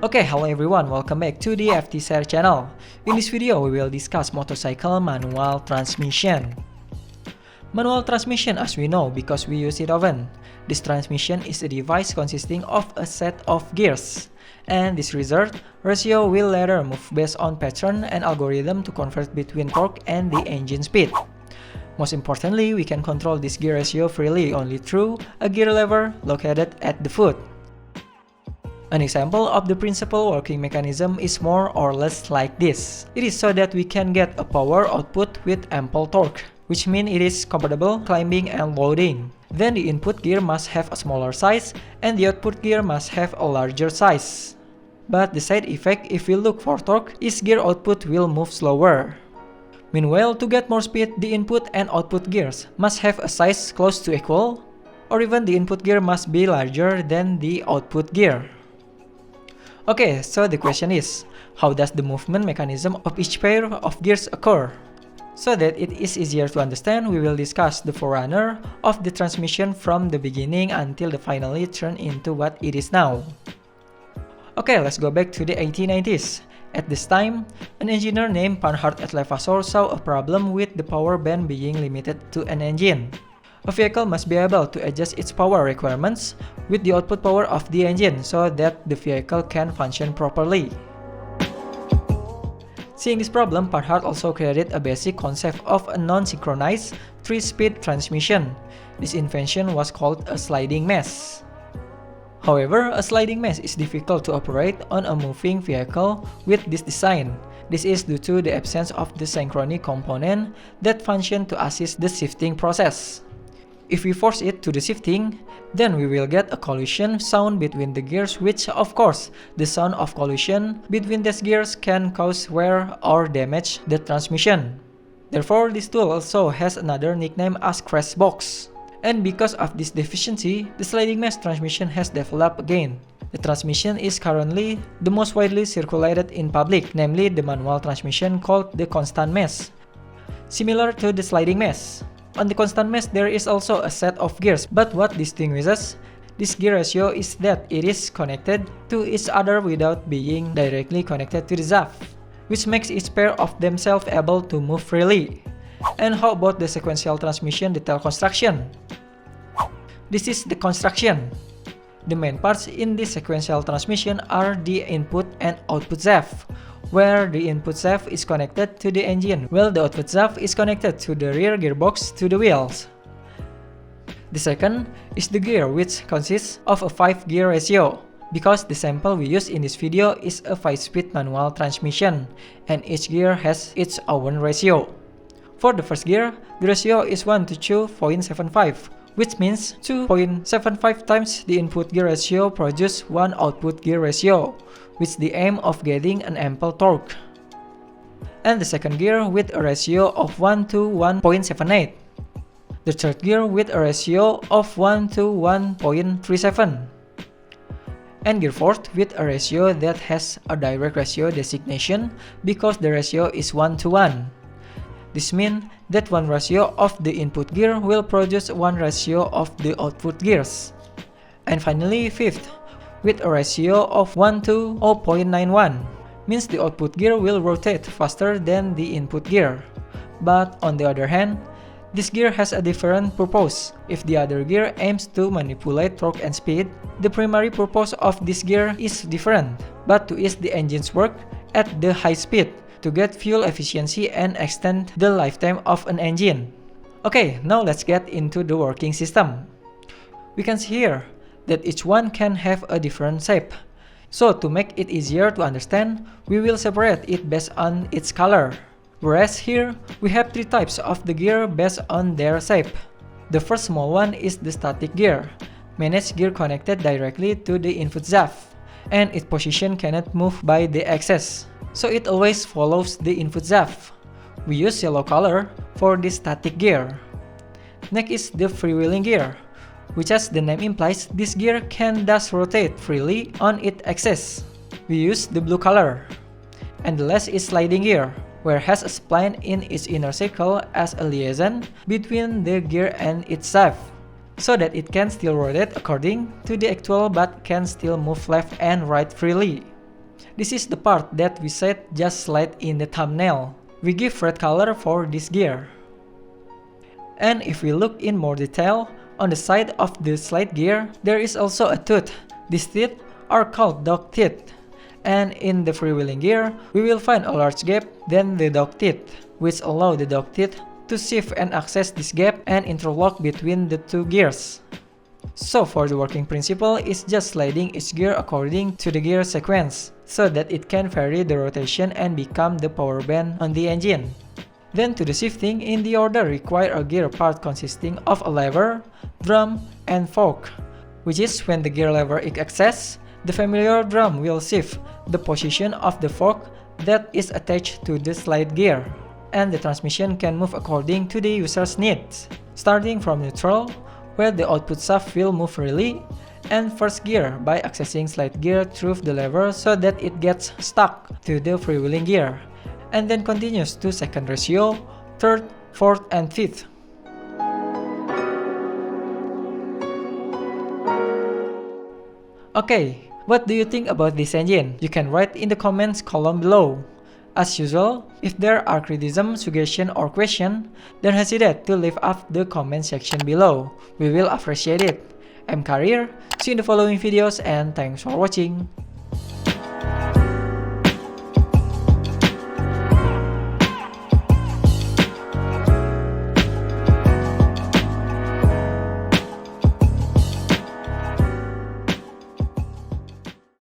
Okay, hello everyone, welcome back to the FTS channel. In this video, we will discuss motorcycle manual transmission. Manual transmission, as we know because we use it often. This transmission is a device consisting of a set of gears. And this result ratio will later move based on pattern and algorithm to convert between torque and the engine speed. Most importantly, we can control this gear ratio freely only through a gear lever located at the foot. An example of the principal working mechanism is more or less like this. It is so that we can get a power output with ample torque, which means it is compatible climbing and loading. Then the input gear must have a smaller size and the output gear must have a larger size. But the side effect if we look for torque is gear output will move slower. Meanwhile, to get more speed, the input and output gears must have a size close to equal, or even the input gear must be larger than the output gear. Okay, so the question is, how does the movement mechanism of each pair of gears occur? So that it is easier to understand, we will discuss the forerunner of the transmission from the beginning until the finally turn into what it is now. Okay, let's go back to the 1890s. At this time, an engineer named Panhard at Levasseur saw a problem with the power band being limited to an engine. A vehicle must be able to adjust its power requirements with the output power of the engine so that the vehicle can function properly. Seeing this problem, Panhard also created a basic concept of a non-synchronized 3-speed transmission. This invention was called a sliding mesh. However, a sliding mesh is difficult to operate on a moving vehicle with this design. This is due to the absence of the synchrony component that function to assist the shifting process. If we force it to the shifting, then we will get a collision sound between the gears, which of course, the sound of collision between these gears can cause wear or damage the transmission. Therefore, this tool also has another nickname as crash box. And because of this deficiency, the sliding mesh transmission has developed again. The transmission is currently the most widely circulated in public, namely the manual transmission called the constant mesh, similar to the sliding mesh. On the constant mesh, there is also a set of gears, but what distinguishes this gear ratio is that it is connected to each other without being directly connected to the shaft, which makes each pair of themselves able to move freely. And how about the sequential transmission detail construction? This is the construction. The main parts in this sequential transmission are the input and output shaft, where the input shaft is connected to the engine, while the output shaft is connected to the rear gearbox to the wheels. The second is the gear, which consists of a 5-gear ratio, because the sample we use in this video is a 5-speed manual transmission, and each gear has its own ratio. For the first gear, the ratio is 1 to 2.75, which means 2.75 times the input gear ratio produces one output gear ratio, with the aim of getting an ample torque. And the second gear with a ratio of 1 to 1.78. The third gear with a ratio of 1 to 1.37. And gear fourth with a ratio that has a direct ratio designation because the ratio is 1 to 1. This means that one ratio of the input gear will produce one ratio of the output gears. And finally, fifth, with a ratio of 1 to 0.91, means the output gear will rotate faster than the input gear. But on the other hand, this gear has a different purpose. If the other gear aims to manipulate torque and speed, the primary purpose of this gear is different, but to ease the engine's work at the high speed, to get fuel efficiency and extend the lifetime of an engine. Okay, now let's get into the working system. We can see here that each one can have a different shape. So to make it easier to understand, we will separate it based on its color. Whereas here, we have 3 types of the gear based on their shape. The first small one is the static gear, managed gear connected directly to the input shaft, and its position cannot move by the axis, so it always follows the input shaft. We use yellow color for this static gear. Next is the freewheeling gear, which as the name implies, this gear can thus rotate freely on its axis. We use the blue color. And the last is sliding gear, where has a spline in its inner circle as a liaison between the gear and its shaft, so that it can still rotate according to the actual but can still move left and right freely. This is the part that we said just slide in the thumbnail. We give red color for this gear. And if we look in more detail, on the side of the slide gear, there is also a tooth. These teeth are called dog teeth. And in the freewheeling gear, we will find a large gap, then the dog teeth, which allow the dog teeth to shift and access this gap and interlock between the two gears. So for the working principle is just sliding each gear according to the gear sequence, so that it can vary the rotation and become the power band on the engine. Then to the shifting in the order require a gear part consisting of a lever, drum, and fork, which is when the gear lever is accessed, the familiar drum will shift the position of the fork that is attached to the slide gear, and the transmission can move according to the user's needs, starting from neutral, where the output shaft will move freely, and first gear by accessing slide gear through the lever so that it gets stuck to the freewheeling gear, and then continues to second ratio, third, fourth, and fifth. Okay, what do you think about this engine? You can write in the comments column below. As usual, if there are criticism, suggestion, or question, don't hesitate to leave up the comment section below. We will appreciate it. I'm Karir, see you in the following videos and thanks for watching.